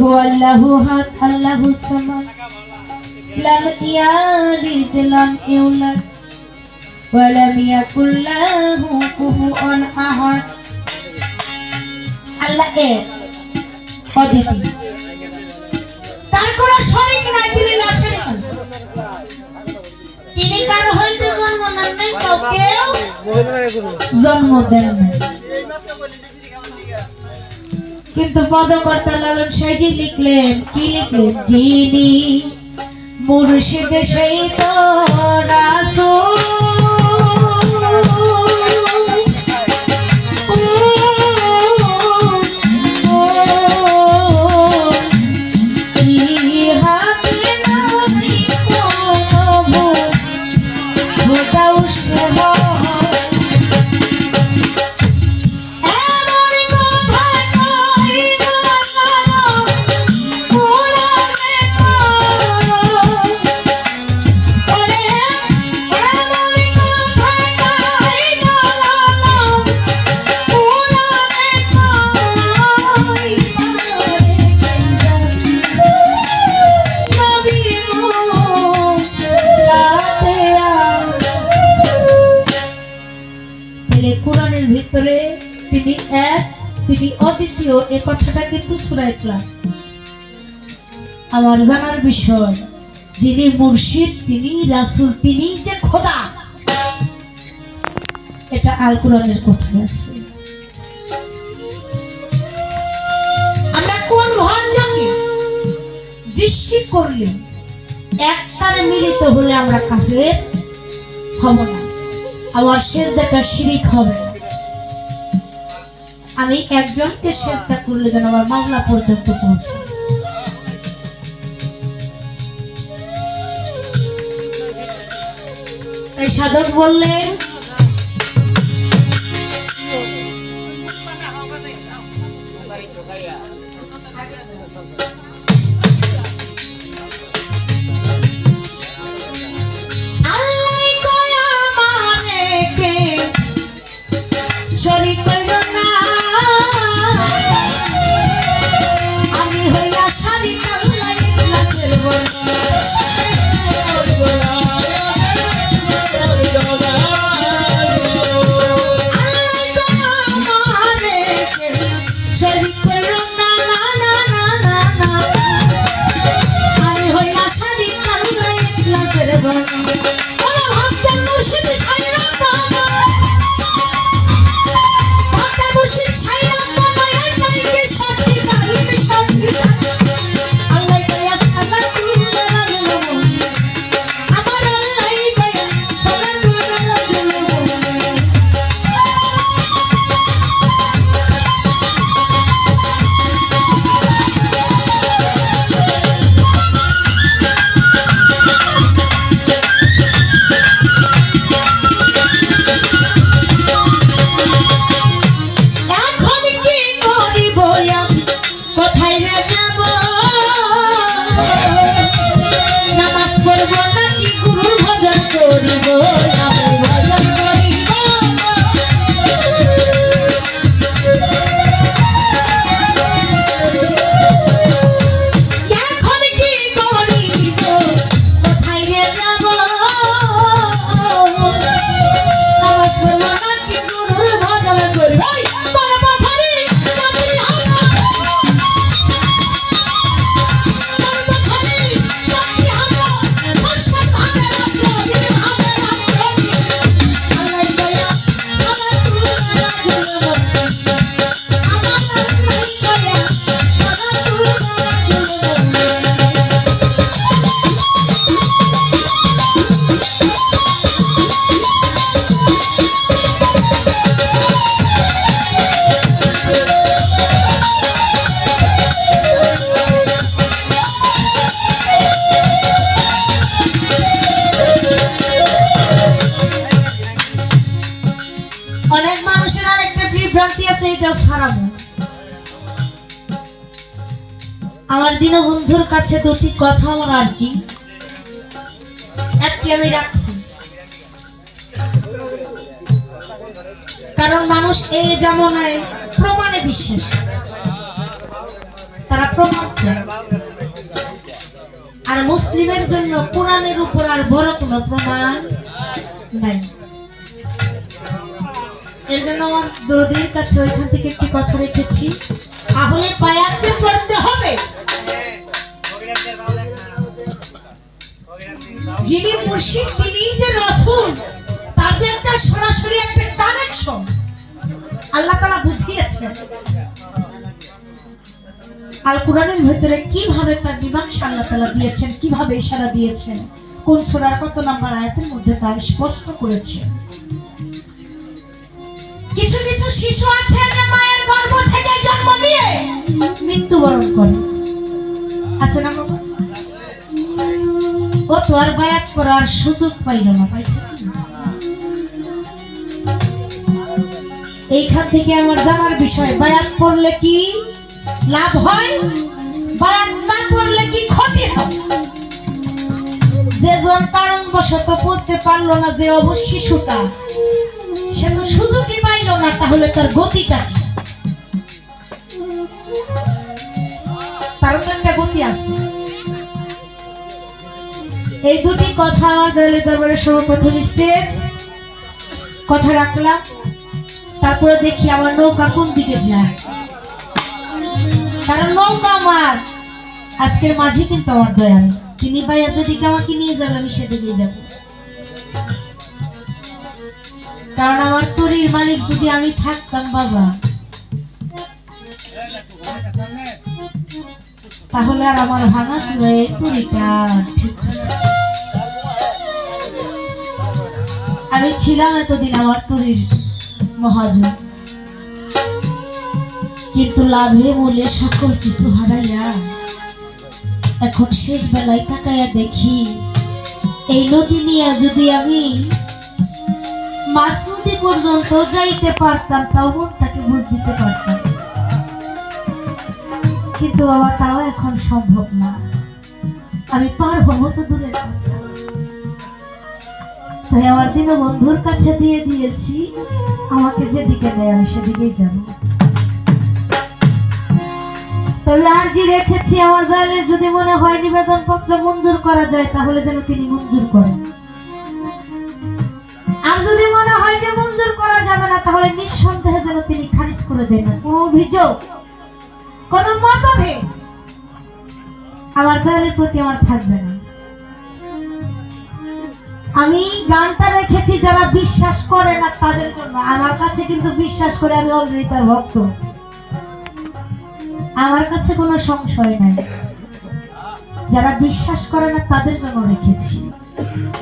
হুয়াল্লাহু আহাদ আল্লাহুস সামাদ লাম ইয়ালিদ লাম ইউলাদ ওয়া লাম ইয়াকুল লাহু কুফুয়ান আহাদ। আল্লাহ এক, অদ্বিতীয়, তার কোনো শরীক নাই, তিনি লা শারীকা লাহু। তিনি কারো হইতে জন্ম নেন নাই, কাউকেও জন্ম দেন নাই। কিন্তু পদকর্তা লালন সাইজি লিখলেন, কি লিখলেন? যিনি মুর্শিদ সেই তো রাসূল, কোরআনের ভিতরে তিনি এক, তিনি অদ্বিতীয়, এই কথাটা কিন্তু সূরা ইখলাস। আমার জানার বিষয়, যিনি মুর্শিদ, তিনি রাসূল, তিনি যে খোদা, এটা আল কোরআনের কথায় আছে। আমরা কোন ভঞ্জকে দৃষ্টি করলে একতারে মিলিত হলে আমরা কাফের হব না, আমার সেজদাটা শিরিক হবে না। আমি একজনকে সেজদা করলে যেন আমার মাওলা পর্যন্ত পৌঁছে। তাই সাধক বললেন, শরীক কইল না, আমি হইয়া শারীক আল্লাহ ইখলাসের বর্ণনা। শরীক কইল না, না না না না না, আমি হইয়া শারীক আল্লাহ ইখলাসের বর্ণনা। ওরে ভক্তের মুর্শিদ সাইরা অনেক মানুষের আরেকটা বিভ্রান্তি আছে, এটাও ছাড়াবো। আমার দীনবন্ধুর কাছে দুটি কথা আমার আর্জি, একটি আমি রাখছি, কারণ মানুষ এই জামানায় প্রমাণে বিশ্বাস। তারা প্রমাণ চায়। আর মুসলিমের জন্য কোরআনের উপর আর বড় কোনো প্রমাণ নাই। এর জন্য আমার দরদির কাছে ওইখান থেকে একটি কথা রেখেছি, তাহলে বায়াত যে করতে হবে, যিনি মুর্শিদ তিনি যে রাসূল, তার যে একটা সরাসরি একটা কানেকশন আল্লাহ তাআলা বুঝিয়েছেন। আল কোরআনের ভিতরে কিভাবে তার মীমাংসা আল্লাহ তাআলা দিয়েছেন, কিভাবে ইশারা দিয়েছেন, কোন সূরার কত নাম্বার আয়াতের মধ্যে তা স্পষ্ট করেছেন। কিছু কিছু শিশু আছে যে মায়ের গর্ভ থেকে জন্ম নিয়ে মৃত্যুবরণ করে, আছে না? ও তো আর বায়াত করার সুযোগ পাইল না, পাইছে কি? এইখান থেকে আমার জানার বিষয়, বায়াত করলে কি লাভ হয়, বায়াত না করলে কি ক্ষতি হয়। যে জন কারণবশত পড়তে পারলো না, যে অবশ্য শিশুটা, সে তো সুযোগই পাইল না, তাহলে তার গতিটা কি? তারও তো একটা গতি আছে। এই দুটি কথা আমার দয়ালের দরবারে সর্বপ্রথম স্টেজ কথা রাখলাম, তারপরে দেখি আমার নৌকা কোন দিকে যায়। কারণ নৌকা আমার আজকের মাঝি কিন্তু আমার দয়াল, তিনি ভাইয়া যেদিকে আমাকে নিয়ে যাবে আমি সেদিকেই যাব। কারণ আমার তরির মালিক যদি আমি থাকতাম বাবা, তাহলে আর আমার ভাঙা চুড়ে তরিটা ঠিক। আমি ছিলাম এতদিন আমার তরির মহাজন, কিন্তু লাভে বলে সকল কিছু হারাইয়া এখন শেষ বেলায় তাকাইয়া দেখি এই নদী নিয়ে যদি আমি মাছ নদী পর্যন্ত যাইতে পারতাম, তাও মনটাকে বুঝ দিতে পারতাম, কিন্তু বাবা তাও এখন সম্ভব না। আমি পারবো মতো দূরের কথা, তাই আমার দীনবন্ধুর কাছে দিয়ে দিয়েছি, আমাকে যেদিকে নেয় আমি সেদিকেই যাব। তবে আরজি রেখেছি আমার দয়ালের যদি মনে হয় নিবেদন পত্র মঞ্জুর করা যায়, তাহলে যেন তিনি মঞ্জুর করেন। আর যদি মনে হয় যে মঞ্জুর করা যাবে না, তাহলে নিঃসন্দেহে যেন তিনি খারিজ করে দেন। কোন অভিযোগ, কোন মতভেদ আমার দয়ালের প্রতি আমার থাকবে না। আমি গানটা রেখেছি যারা বিশ্বাস করে না তাদের জন্য, আমার কাছে কিন্তু বিশ্বাস করে, আমি অলরেডি তার ভক্ত, আমার কাছে কোনো সংশয় নাই। যারা বিশ্বাস করে না তাদের জন্য রেখেছি,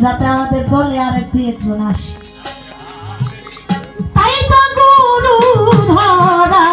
যাতে আমাদের দলে আর দুই একজন আসে। তাই তো গুরু ধরা